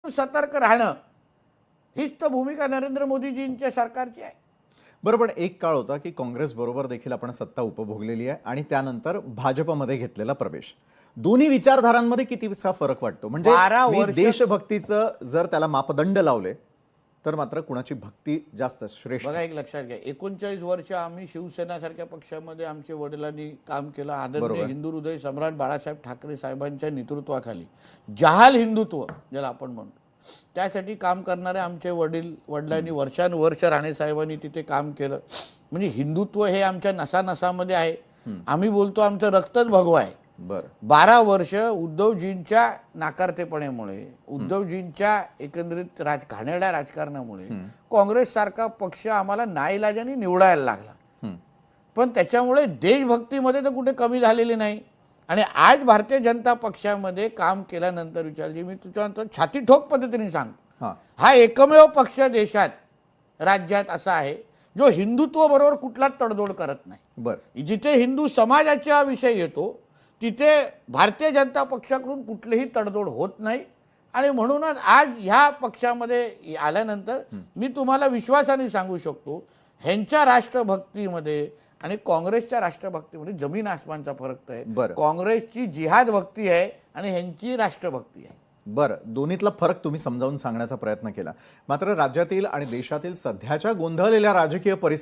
सतर्क राहणं हीच तर भूमिका नरेंद्र मोदीजींच्या सरकारची आहे. बरं, पण एक काळ होता की काँग्रेस बरोबर देखील आपण सत्ता उपभोगलेली आहे आणि त्यानंतर भाजपमध्ये घेतलेला प्रवेश. दोन्ही विचारधारांमध्ये कितीचा फरक वाटतो? म्हणजे 12 मी वर्ष देशभक्तीचं जर त्याला मापदंड लावले तर मात्र कुणाची भक्ती जास्त श्रेष्ठ? बघा, एक लक्षात घ्या, 39 वर्ष आम्ही शिवसेना सारख्या पक्षामध्ये आमच्या वडिलांनी काम केलं. आदरणीय बरोबर. हिंदू हृदय सम्राट बाळासाहेब ठाकरे साहेबांच्या नेतृत्वाखाली जहाल हिंदुत्व ज्याला आपण म्हणतो त्यासाठी काम करणारे आमचे वडिलांनी वर्षानुवर्ष राणे साहेबांनी तिथे काम केलं. म्हणजे हिंदुत्व हे आमच्या नसानसामध्ये आहे. आम्ही बोलतो आमचं रक्तच भगवा आहे. बरं. 12 वर्ष उद्धवजींच्या नाकारतेपणामुळे, उद्धवजींच्या एकंदरीत घाणेरड्या राजकारणामुळे काँग्रेस सारखा पक्ष आम्हाला नाईलाजाने निवडायला लागला. पण त्याच्यामुळे देशभक्तीमध्ये तर कुठे कमी झालेली नाही. आणि आज भारतीय जनता पक्षामध्ये काम केल्यानंतर विचारजी मी तुझ्या छाती ठोक पद्धतीने सांगतो, हां. हा एकमेव पक्ष देशात राज्यात असा आहे जो हिंदुत्व बरोबर कुठलाच तडजोड करत नाही. बरं. जिथे हिंदू समाजाचा विषय येतो तिथे भारतीय जनता पक्षाकडून कुठलीही तडजोड होत नाही. आणि म्हणूनच आज ह्या पक्षामध्ये आल्यानंतर मी तुम्हाला विश्वासाने सांगू शकतो, ह्यांच्या राष्ट्रभक्तीमध्ये आणि काँग्रेसच्या राष्ट्रभक्तीमध्ये जमीन आसमानचा फरक आहे. बरं. काँग्रेसची जिहाद भक्ती आहे आणि ह्यांची राष्ट्रभक्ती आहे. बरं, दोन्हीतला फरक तुम्ही समजावून सांगण्याचा प्रयत्न केला. मात्र राज्यातील आणि देशातील सध्याच्या गोंधळलेल्या राजकीय परिस्थिती